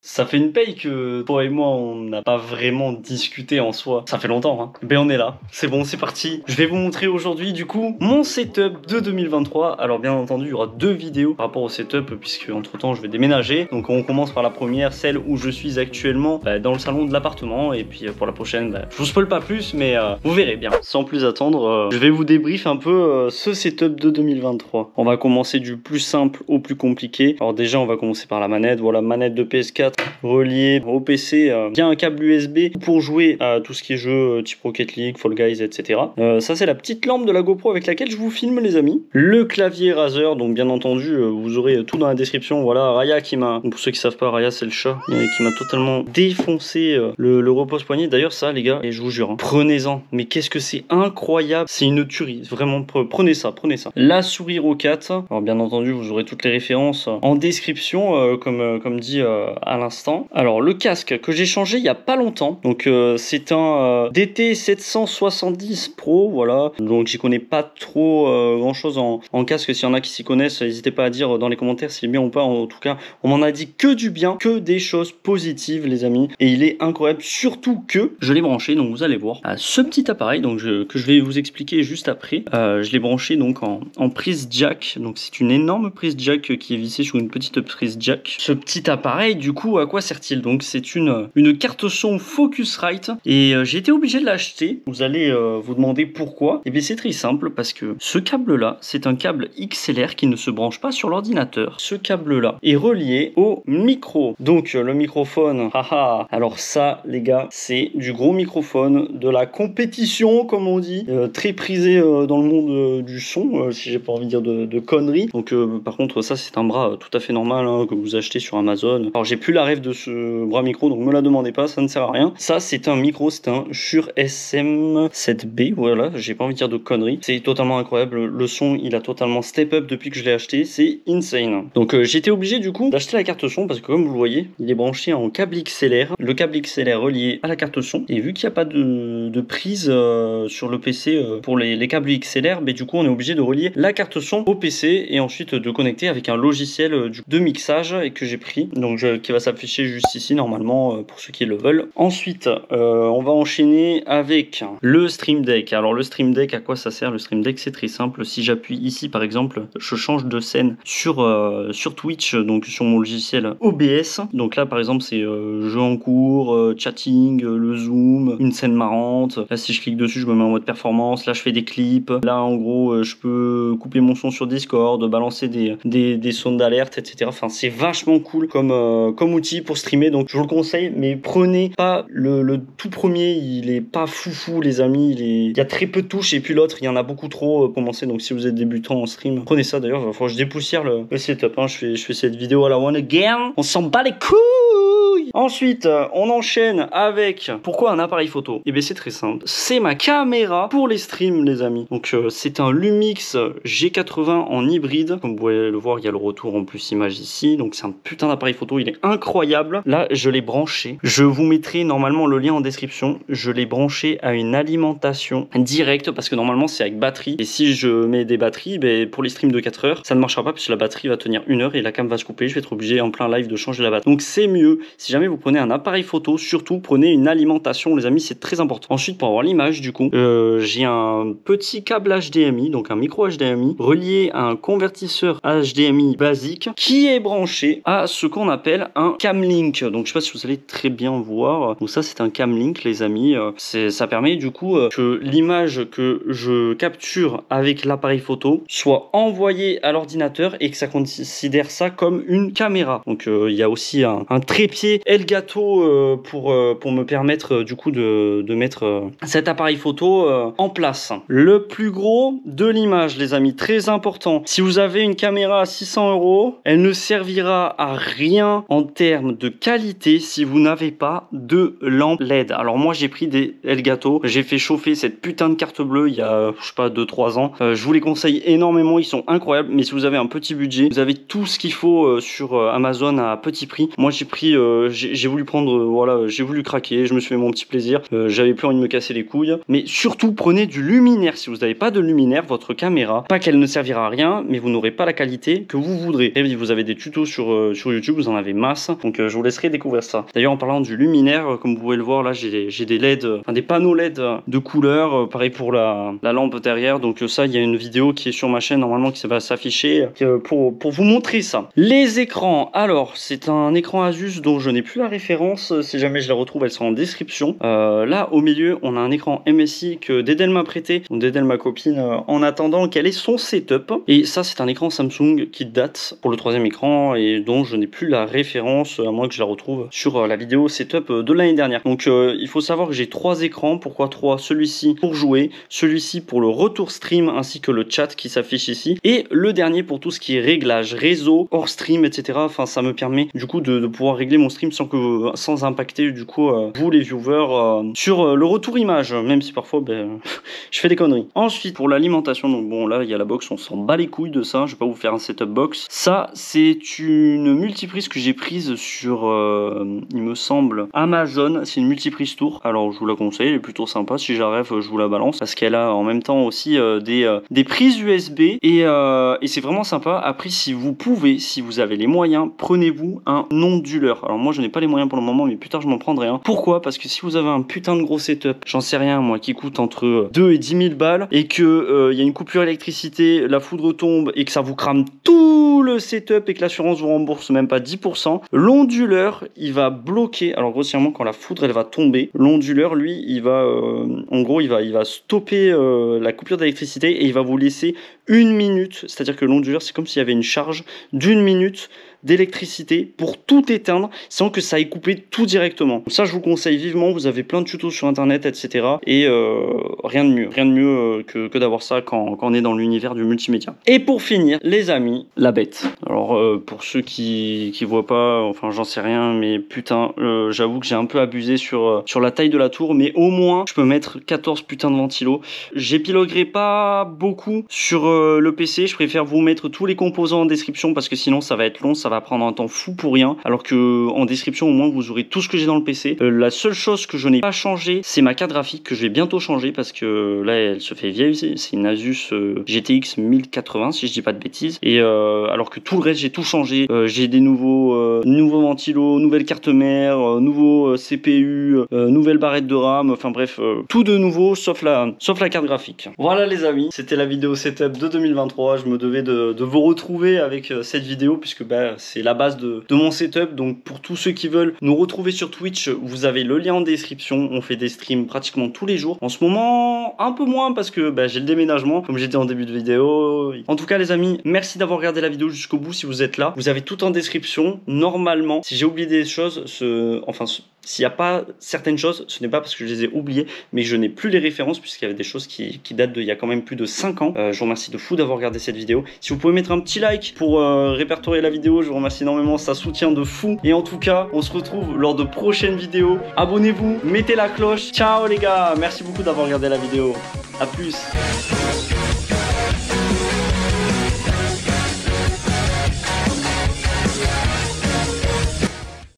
Ça fait une paye que toi et moi on n'a pas vraiment discuté en soi. Ça fait longtemps hein. Ben on est là. C'est bon, c'est parti. Je vais vous montrer aujourd'hui du coup mon setup de 2023. Alors bien entendu il y aura deux vidéos par rapport au setup puisque entre temps je vais déménager. Donc on commence par la première, celle où je suis actuellement dans le salon de l'appartement. Et puis pour la prochaine, je vous spoil pas plus mais vous verrez bien. Sans plus attendre, je vais vous débrief un peu ce setup de 2023. On va commencer du plus simple au plus compliqué. Alors déjà on va commencer par la manette. Voilà, manette de PS4 relié au PC via un câble USB pour jouer à tout ce qui est jeu type Rocket League, Fall Guys, etc. Ça c'est la petite lampe de la GoPro avec laquelle je vous filme les amis. Le clavier Razer, donc bien entendu vous aurez tout dans la description. Voilà, Raya qui m'a, pour ceux qui savent pas, Raya c'est le chat qui m'a totalement défoncé le repose-poignet. D'ailleurs ça les gars, et je vous jure, hein, prenez-en, mais qu'est-ce que c'est incroyable, c'est une tuerie, vraiment prenez ça, prenez ça. La souris Rocat, alors bien entendu vous aurez toutes les références en description comme dit à l'instant. Alors le casque que j'ai changé il y a pas longtemps, donc c'est un DT 770 Pro, voilà, donc j'y connais pas trop grand chose en casque. S'il y en a qui s'y connaissent, n'hésitez pas à dire dans les commentaires s'il est bien ou pas. En tout cas on m'en a dit que du bien, que des choses positives les amis, et il est incroyable, surtout que je l'ai branché, donc vous allez voir ce petit appareil donc que je vais vous expliquer juste après. Je l'ai branché donc en prise jack, donc c'est une énorme prise jack qui est vissée sur une petite prise jack. Ce petit appareil du coup, à quoi sert-il? Donc c'est une carte son Focusrite et j'ai été obligé de l'acheter. Vous allez vous demander pourquoi. Et bien c'est très simple, parce que ce câble là c'est un câble XLR qui ne se branche pas sur l'ordinateur. Ce câble là est relié au micro, donc le microphone, haha, alors ça les gars c'est du gros microphone de la compétition comme on dit, très prisé dans le monde du son, si j'ai pas envie de dire de conneries. Donc par contre ça c'est un bras tout à fait normal hein, que vous achetez sur Amazon. Alors j'ai plus la rêve de ce bras micro, donc me la demandez pas, ça ne sert à rien. Ça c'est un micro, c'est un Shure SM7B, voilà, j'ai pas envie de dire de conneries. C'est totalement incroyable, le son il a totalement step up depuis que je l'ai acheté, c'est insane. Donc j'étais obligé du coup d'acheter la carte son parce que comme vous le voyez, il est branché en câble XLR, le câble XLR relié à la carte son, et vu qu'il n'y a pas de prise sur le PC pour les câbles XLR, mais du coup on est obligé de relier la carte son au PC et ensuite de connecter avec un logiciel de mixage et que j'ai pris, donc qui va s'afficher juste ici normalement pour ceux qui le veulent. Ensuite on va enchaîner avec le Stream Deck. Alors le Stream Deck, à quoi ça sert? Le Stream Deck c'est très simple. Si j'appuie ici par exemple, je change de scène sur Twitch, donc sur mon logiciel OBS. Donc là par exemple c'est jeu en cours, chatting, le zoom, une scène marrante. Là si je clique dessus je me mets en mode performance. Là je fais des clips. Là en gros je peux couper mon son sur Discord, balancer des sons d'alerte, etc. Enfin c'est vachement cool comme outil pour streamer, donc je vous le conseille, mais prenez pas le tout premier, il est pas foufou les amis, il y a très peu de touches, et puis l'autre il y en a beaucoup trop commencé. Donc si vous êtes débutant en stream, prenez ça. D'ailleurs il va falloir que je dépoussière le setup hein. Je fais cette vidéo à la one again, on s'en bat les couilles. Ensuite on enchaîne avec pourquoi un appareil photo. Et bien c'est très simple, c'est ma caméra pour les streams les amis. Donc c'est un Lumix G80 en hybride, comme vous pouvez le voir il y a le retour en plus image ici, donc c'est un putain d'appareil photo, il est incroyable. Là je l'ai branché, je vous mettrai normalement le lien en description, je l'ai branché à une alimentation directe parce que normalement c'est avec batterie, et si je mets des batteries, ben, pour les streams de 4 heures ça ne marchera pas puisque la batterie va tenir 1 heure et la cam va se couper, je vais être obligé en plein live de changer la batterie. Donc c'est mieux, si jamais vous prenez un appareil photo, surtout prenez une alimentation les amis, c'est très important. Ensuite pour avoir l'image du coup, j'ai un petit câble HDMI, donc un micro HDMI relié à un convertisseur HDMI basique qui est branché à ce qu'on appelle un Camlink. Donc je sais pas si vous allez très bien voir, donc ça c'est un Camlink les amis, ça permet du coup que l'image que je capture avec l'appareil photo soit envoyée à l'ordinateur et que ça considère ça comme une caméra. Donc il y a aussi un trépied Elgato pour me permettre du coup de mettre cet appareil photo en place. Le plus gros de l'image les amis, très important, si vous avez une caméra à 600 €, elle ne servira à rien en termes de qualité si vous n'avez pas de lampe LED. Alors moi j'ai pris des Elgato, j'ai fait chauffer cette putain de carte bleue il y a je sais pas 2-3 ans, je vous les conseille énormément, ils sont incroyables. Mais si vous avez un petit budget, vous avez tout ce qu'il faut sur Amazon à petit prix. Moi j'ai pris j'ai voulu prendre, voilà, j'ai voulu craquer, je me suis fait mon petit plaisir, j'avais plus envie de me casser les couilles. Mais surtout, prenez du luminaire. Si vous n'avez pas de luminaire, votre caméra, pas qu'elle ne servira à rien, mais vous n'aurez pas la qualité que vous voudrez. Et vous avez des tutos sur YouTube, vous en avez masse, donc je vous laisserai découvrir ça. D'ailleurs, en parlant du luminaire, comme vous pouvez le voir, là, j'ai des LED, enfin des panneaux LED de couleur, pareil pour la lampe derrière. Donc ça, il y a une vidéo qui est sur ma chaîne normalement qui va s'afficher pour vous montrer ça. Les écrans, alors c'est un écran Asus dont je n'ai plus la référence, si jamais je la retrouve elle sera en description. Là au milieu on a un écran MSI que Dédel m'a prêté, donc Dédel ma copine, en attendant qu'elle ait son setup. Et ça c'est un écran Samsung qui date pour le troisième écran et dont je n'ai plus la référence à moins que je la retrouve sur la vidéo setup de l'année dernière. Donc il faut savoir que j'ai 3 écrans. Pourquoi 3? Celui-ci pour jouer, celui-ci pour le retour stream ainsi que le chat qui s'affiche ici, et le dernier pour tout ce qui est réglage réseau, hors stream, etc. Enfin ça me permet du coup de pouvoir régler mon stream sans impacter du coup vous les viewers sur le retour image, même si parfois je fais des conneries. Ensuite pour l'alimentation, donc bon là il y a la box, on s'en bat les couilles de ça, je vais pas vous faire un setup box. Ça c'est une multiprise que j'ai prise sur il me semble Amazon, c'est une multiprise tour. Alors je vous la conseille, elle est plutôt sympa, si j'arrive je vous la balance parce qu'elle a en même temps aussi des prises USB et c'est vraiment sympa. Après si vous pouvez, si vous avez les moyens, prenez-vous un onduleur. Alors moi je n'ai pas les moyens pour le moment mais plus tard je m'en prendrai un. Pourquoi? Parce que si vous avez un putain de gros setup, j'en sais rien moi, qui coûte entre 2 et 10 000 balles et que y a une coupure électricité, la foudre tombe et que ça vous crame tout le setup et que l'assurance vous rembourse même pas 10%, l'onduleur il va bloquer. Alors grossièrement quand la foudre elle va tomber, l'onduleur lui il va en gros il va stopper la coupure d'électricité et il va vous laisser 1 minute, c'est-à-dire que l'onduleur c'est comme s'il y avait une charge d'1 minute d'électricité pour tout éteindre sans que ça ait coupé tout directement. Ça je vous conseille vivement, vous avez plein de tutos sur internet etc. Et rien de mieux que d'avoir ça quand on est dans l'univers du multimédia. Et pour finir les amis, la bête. Alors pour ceux qui voient pas, enfin j'en sais rien mais putain j'avoue que j'ai un peu abusé sur la taille de la tour, mais au moins je peux mettre 14 putains de ventilos. J'épiloguerai pas beaucoup sur le PC, je préfère vous mettre tous les composants en description parce que sinon ça va être long, ça va prendre un temps fou pour rien, alors que en description au moins vous aurez tout ce que j'ai dans le PC. La seule chose que je n'ai pas changé c'est ma carte graphique que je vais bientôt changer parce que là elle se fait vieille, c'est une Asus GTX 1080 si je dis pas de bêtises, et alors que tout le reste j'ai tout changé, j'ai des nouveaux ventilos, nouvelle carte mère, nouveau CPU, nouvelle barrette de RAM, enfin bref tout de nouveau sauf la carte graphique. Voilà les amis, c'était la vidéo setup de 2023, je me devais de vous retrouver avec cette vidéo puisque c'est la base de mon setup. Donc pour tous ceux qui veulent nous retrouver sur Twitch, vous avez le lien en description, on fait des streams pratiquement tous les jours. En ce moment un peu moins parce que j'ai le déménagement comme j'ai dit en début de vidéo. En tout cas les amis, merci d'avoir regardé la vidéo jusqu'au bout. Si vous êtes là, vous avez tout en description. Normalement, si j'ai oublié des choses, s'il n'y a pas certaines choses, ce n'est pas parce que je les ai oubliées, mais je n'ai plus les références puisqu'il y avait des choses qui datent d'il y a quand même plus de 5 ans. Je vous remercie de fou d'avoir regardé cette vidéo. Si vous pouvez mettre un petit like pour répertorier la vidéo, je vous remercie énormément, ça soutient de fou. Et en tout cas, on se retrouve lors de prochaines vidéos. Abonnez-vous, mettez la cloche. Ciao les gars, merci beaucoup d'avoir regardé la vidéo. A plus.